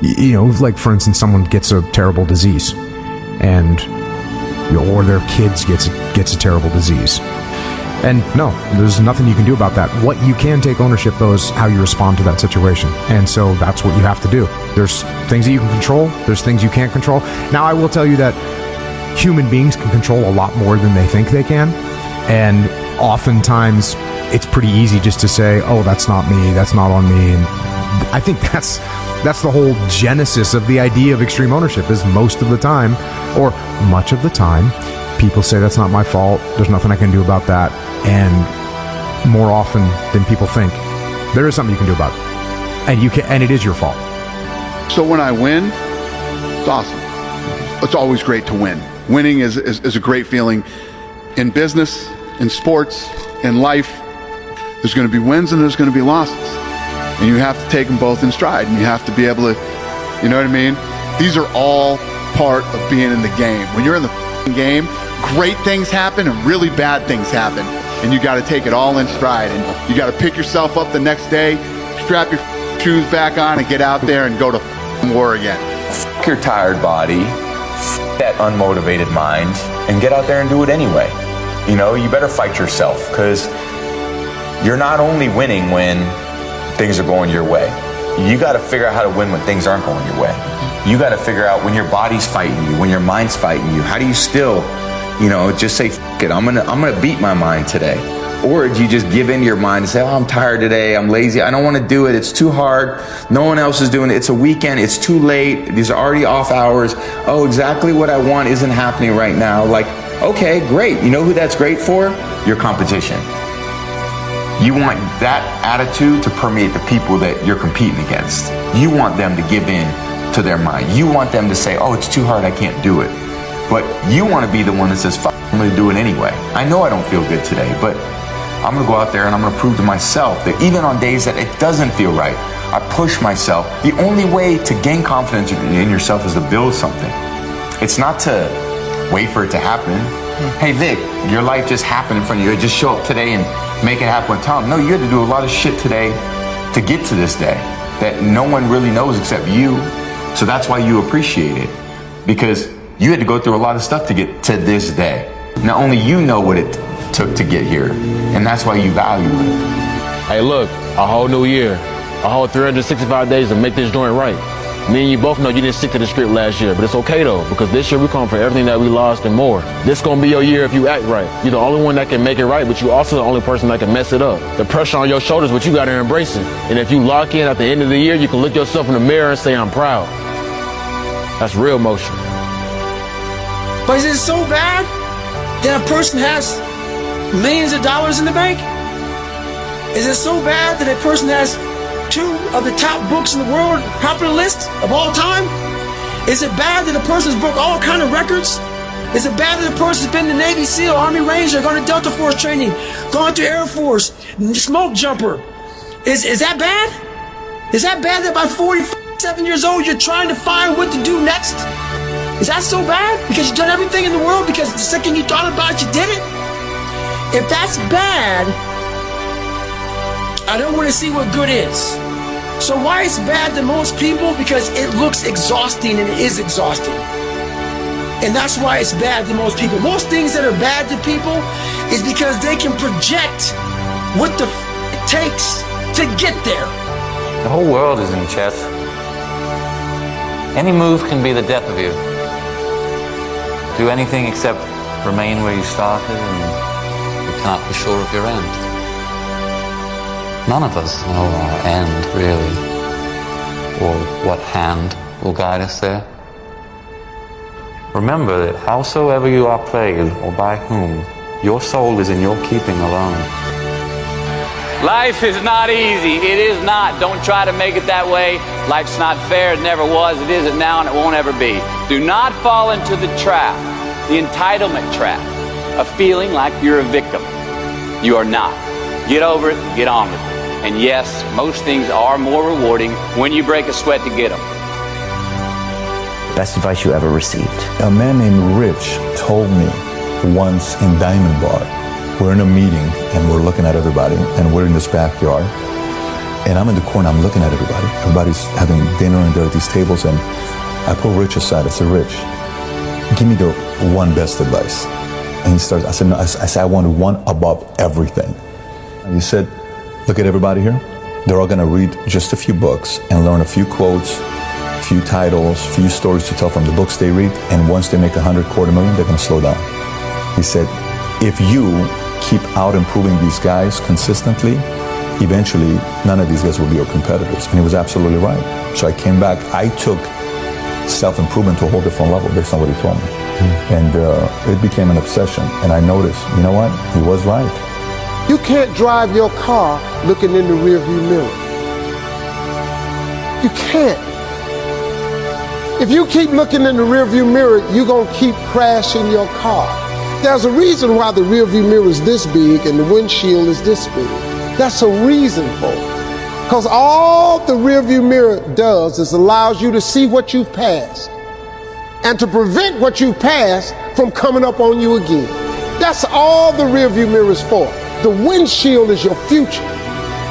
You know, like for instance, someone gets a terrible disease, and or their kids gets a terrible disease, and no, there's nothing you can do about that. What you can take ownership of is how you respond to that situation, and so that's what you have to do. There's things that you can control. There's things you can't control. Now, I will tell you that human beings can control a lot more than they think they can, and oftentimes it's pretty easy just to say, "Oh, that's not me. That's not on me." And I think that's the whole genesis of the idea of extreme ownership, is most of the time, or much of the time, people say that's not my fault, there's nothing I can do about that, and more often than people think, there is something you can do about it, and it is your fault. So when I win, it's awesome. It's always great to win. Winning is a great feeling in business, in sports, in life. There's going to be wins and there's going to be losses. And you have to take them both in stride, and you have to be able to, you know what I mean? These are all part of being in the game. When you're in the game, great things happen and really bad things happen. And you got to take it all in stride. And you got to pick yourself up the next day, strap your shoes back on, and get out there and go to war again. F your tired body, that unmotivated mind, and get out there and do it anyway. You know, you better fight yourself, because you're not only winning when things are going your way. You got to figure out how to win when things aren't going your way. You got to figure out when your body's fighting you, when your mind's fighting you. How do you still, you know, just say, F it, I'm gonna beat my mind today? Or do you just give in to your mind and say, oh, I'm tired today, I'm lazy, I don't want to do it, it's too hard, no one else is doing it, it's a weekend, it's too late, these are already off hours, oh, exactly what I want isn't happening right now. Like, okay, great. You know who that's great for? Your competition. You want that attitude to permeate the people that you're competing against. You want them to give in to their mind. You want them to say, oh, it's too hard, I can't do it. But you want to be the one that says, fuck, I'm going to do it anyway. I know I don't feel good today, but I'm going to go out there and I'm going to prove to myself that even on days that it doesn't feel right, I push myself. The only way to gain confidence in yourself is to build something. It's not to wait for it to happen. Hey, Vic, your life just happened in front of you. Just show up today and make it happen with Tom. No, you had to do a lot of shit today to get to this day that no one really knows except you. So that's why you appreciate it, because you had to go through a lot of stuff to get to this day. Now only you know what it took to get here, and that's why you value it. Hey, look, a whole new year, a whole 365 days to make this joint right. Me and you both know you didn't stick to the script last year, but it's okay though, because this year we come for everything that we lost and more. This gonna be your year if you act right. You're the only one that can make it right, but you're also the only person that can mess it up. The pressure on your shoulders, but you gotta embrace it. And if you lock in at the end of the year, you can look yourself in the mirror and say, I'm proud. That's real motion. But is it so bad that a person has millions of dollars in the bank? Is it so bad that a person has 2 of the top books in the world, popular list of all time? Is it bad that a person's broke all kind of records? Is it bad that a person's been in the Navy SEAL, Army Ranger, gone to Delta Force training, gone to Air Force, smoke jumper? Is that bad? Is that bad that by 47 years old you're trying to find what to do next? Is that so bad? Because you've done everything in the world, because the second you thought about it, you did it? If that's bad, I don't want to see what good is. So why it's bad to most people? Because it looks exhausting, and it is exhausting. And that's why it's bad to most people. Most things that are bad to people is because they can project what the it takes to get there. The whole world is in chess. Any move can be the death of you. Do anything except remain where you started, and you cannot be sure of your end. None of us know our end, really, or what hand will guide us there. Remember that howsoever you are plagued, or by whom, your soul is in your keeping alone. Life is not easy. It is not. Don't try to make it that way. Life's not fair. It never was. It isn't now, and it won't ever be. Do not fall into the trap, the entitlement trap, of feeling like you're a victim. You are not. Get over it. Get on with it. And yes, most things are more rewarding when you break a sweat to get them. Best advice you ever received? A man named Rich told me once in Diamond Bar, we're in a meeting and we're looking at everybody and we're in this backyard and I'm in the corner, I'm looking at everybody. Everybody's having dinner and there are these tables and I pull Rich aside. I said, Rich, give me the one best advice. And he starts, I said, no, I said, I want one above everything. And he said, look at everybody here. They're all gonna read just a few books and learn a few quotes, few titles, few stories to tell from the books they read. And once they make 100, $250,000, they're gonna slow down. He said, if you keep out improving these guys consistently, eventually none of these guys will be your competitors. And he was absolutely right. So I came back, I took self-improvement to a whole different level based on what he told me. And it became an obsession. And I noticed, you know what, he was right. You can't drive your car looking in the rearview mirror. You can't. If you keep looking in the rearview mirror, you're gonna keep crashing your car. There's a reason why the rearview mirror is this big and the windshield is this big. That's a reason for it. Because all the rearview mirror does is allows you to see what you've passed and to prevent what you've passed from coming up on you again. That's all the rearview mirror is for. The windshield is your future.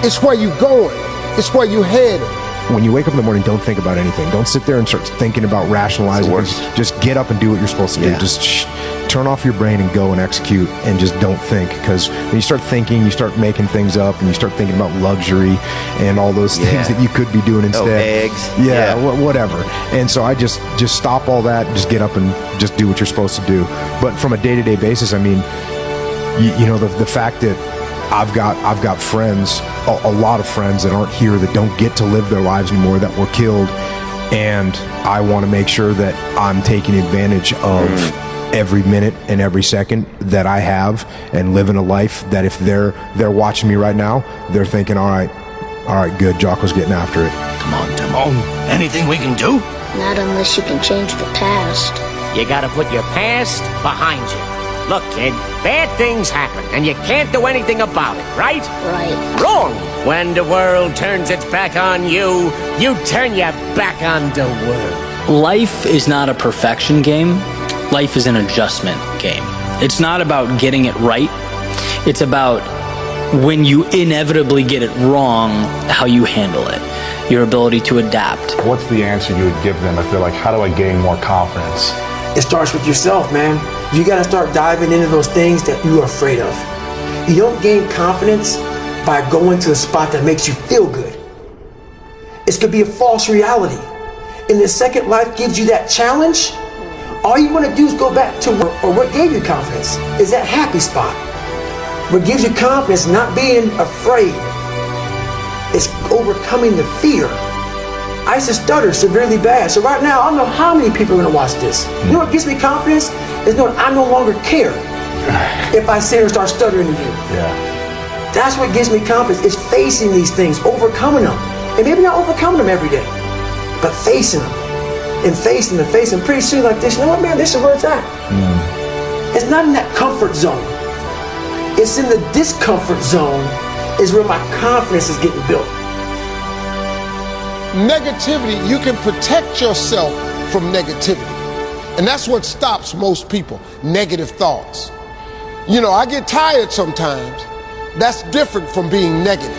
It's where you're going. It's where you're headed. When you wake up in the morning, don't think about anything. Don't sit there and start thinking about rationalizing. Just get up and do what you're supposed to do. Just turn off your brain and go and execute and just don't think. Because when you start thinking, you start making things up and you start thinking about luxury and all those things that you could be doing instead. Eggs. Whatever. And so I just stop all that, just get up and just do what you're supposed to do. But from a day-to-day basis, I mean, you know, the fact that I've got friends, a lot of friends that aren't here, that don't get to live their lives anymore, that were killed, and I want to make sure that I'm taking advantage of every minute and every second that I have, and living a life that if they're watching me right now, they're thinking, all right, good, Jocko's getting after it. Come on, Timon. Anything we can do? Not unless you can change the past. You gotta put your past behind you. Look, kid, bad things happen, and you can't do anything about it, right? Right. Wrong! When the world turns its back on you, you turn your back on the world. Life is not a perfection game. Life is an adjustment game. It's not about getting it right. It's about when you inevitably get it wrong, how you handle it, your ability to adapt. What's the answer you would give them if they're like, how do I gain more confidence? It starts with yourself, man. You gotta start diving into those things that you are afraid of. You don't gain confidence by going to a spot that makes you feel good. It's gonna be a false reality. And the second life gives you that challenge, all you wanna do is go back to what gave you confidence, is that happy spot. What gives you confidence, not being afraid. It's overcoming the fear. I used to stutter severely bad. So right now, I don't know how many people are gonna watch this. You know what gives me confidence? Is knowing I no longer care if I sit here and start stuttering to you. Yeah. That's what gives me confidence, is facing these things, overcoming them. And maybe not overcoming them every day, but facing them. And facing them, facing them. Pretty soon like this, you know what, man, this is where it's at. It's not in that comfort zone. It's in the discomfort zone is where my confidence is getting built. Negativity, you can protect yourself from negativity. And that's what stops most people, negative thoughts. You know, I get tired sometimes. That's different from being negative,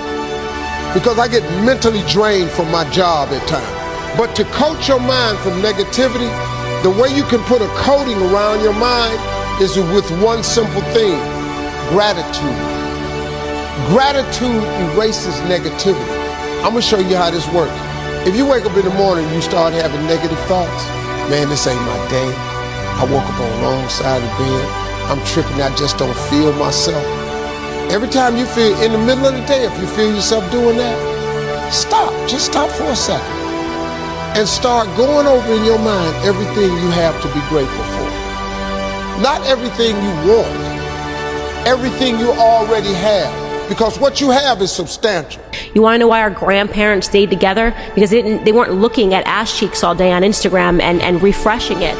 because I get mentally drained from my job at times. But to coach your mind from negativity, the way you can put a coating around your mind is with one simple thing: gratitude. Gratitude erases negativity. I'm gonna show you how this works. If you wake up in the morning and you start having negative thoughts, man, this ain't my day. I woke up on the wrong side of the bed. I'm tripping, I just don't feel myself. Every time you feel, in the middle of the day, if you feel yourself doing that, stop. Just stop for a second. And start going over in your mind everything you have to be grateful for. Not everything you want, everything you already have. Because what you have is substantial. You want to know why our grandparents stayed together? Because they weren't looking at ass cheeks all day on Instagram and refreshing it.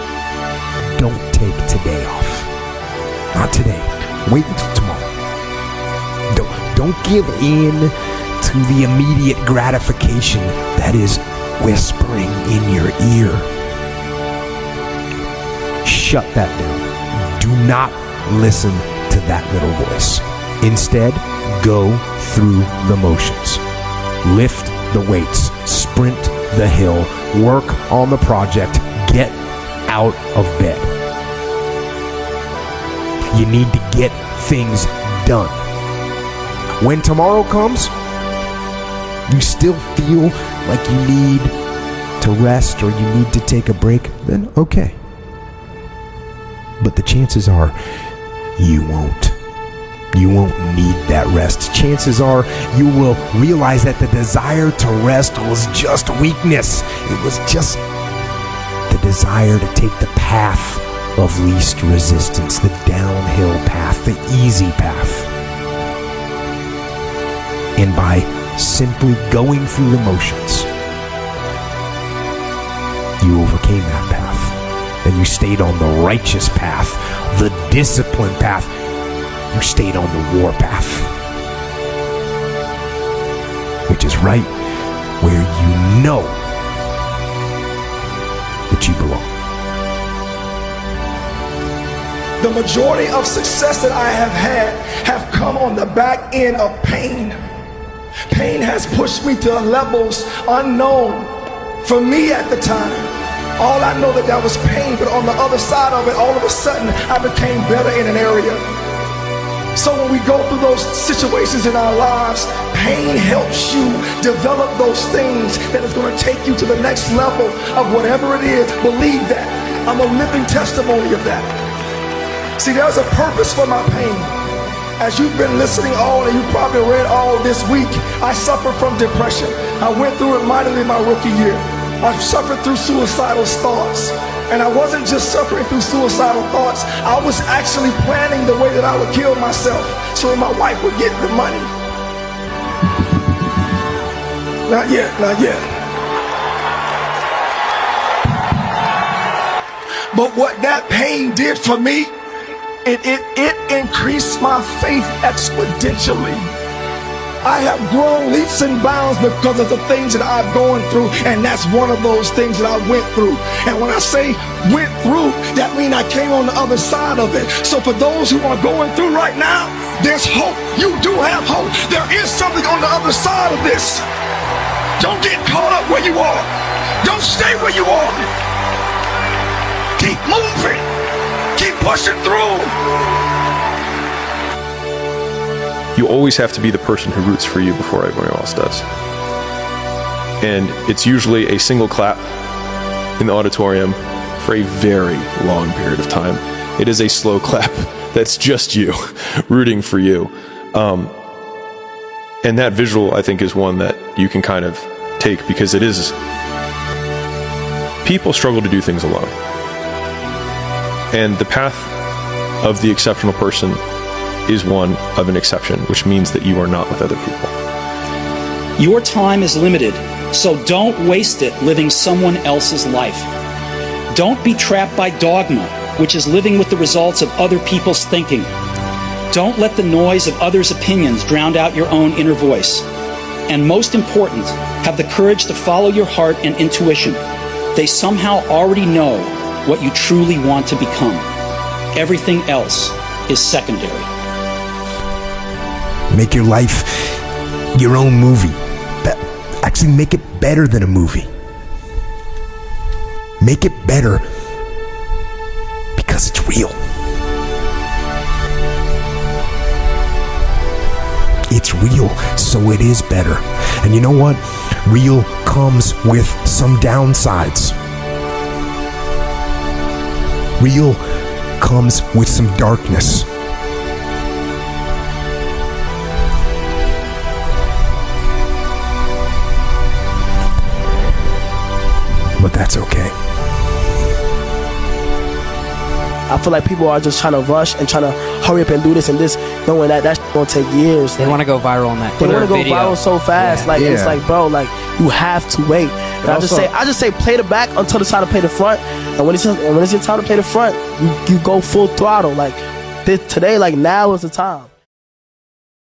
Don't take today off. Not today. Wait until tomorrow. Don't give in to the immediate gratification that is whispering in your ear. Shut that down. Do not listen to that little voice. Instead, go through the motions. Lift the weights, sprint the hill, work on the project, get out of bed. You need to get things done. When tomorrow comes, you still feel like you need to rest or you need to take a break, then okay. But the chances are you won't. You won't need that rest. Chances are you will realize that the desire to rest was just weakness. It was just the desire to take the path of least resistance, the downhill path, the easy path. And by simply going through the motions, you overcame that path. And you stayed on the righteous path, the disciplined path. You stayed on the war path, which is right where you know that you belong. The majority of success that I have had have come on the back end of pain. Pain has pushed me to levels unknown for me at the time. All I know that was pain, but on the other side of it, all of a sudden, I became better in an area. So when we go through those situations in our lives, pain helps you develop those things that is going to take you to the next level of whatever it is. Believe that. I'm a living testimony of that. See, there's a purpose for my pain. As you've been listening all, and you probably read all this week, I suffer from depression. I went through it mightily my rookie year. I suffered through suicidal thoughts. And I wasn't just suffering through suicidal thoughts. I was actually planning the way that I would kill myself so that my wife would get the money. Not yet, not yet. But what that pain did for me, it increased my faith exponentially. I have grown leaps and bounds because of the things that I've gone through, and that's one of those things that I went through. And when I say went through, that means I came on the other side of it. So for those who are going through right now, there's hope. You do have hope. There is something on the other side of this. Don't get caught up where you are. Don't stay where you are. Keep moving. Keep pushing through. You always have to be the person who roots for you before everyone else does. And it's usually a single clap in the auditorium for a very long period of time. It is a slow clap that's just you rooting for you. And that visual, I think, is one that you can kind of take, because it is, people struggle to do things alone. And the path of the exceptional person is one of an exception, which means that you are not with other people. Your time is limited, so don't waste it living someone else's life. Don't be trapped by dogma, which is living with the results of other people's thinking. Don't let the noise of others' opinions drown out your own inner voice. And most important, have the courage to follow your heart and intuition. They somehow already know what you truly want to become. Everything else is secondary. Make your life your own movie. Actually, make it better than a movie. Make it better because it's real. It's real, so it is better. And you know what? Real comes with some downsides. Real comes with some darkness. but that's okay. I feel like people are just trying to rush and trying to hurry up and do this and this, knowing that that's gonna take years. They want to go viral on that. They want to go viral so fast. Yeah. It's like, bro, like you have to wait. And I just say, play the back until it's time to play the front. And when it's your time to play the front, you go full throttle. Like today, like now is the time.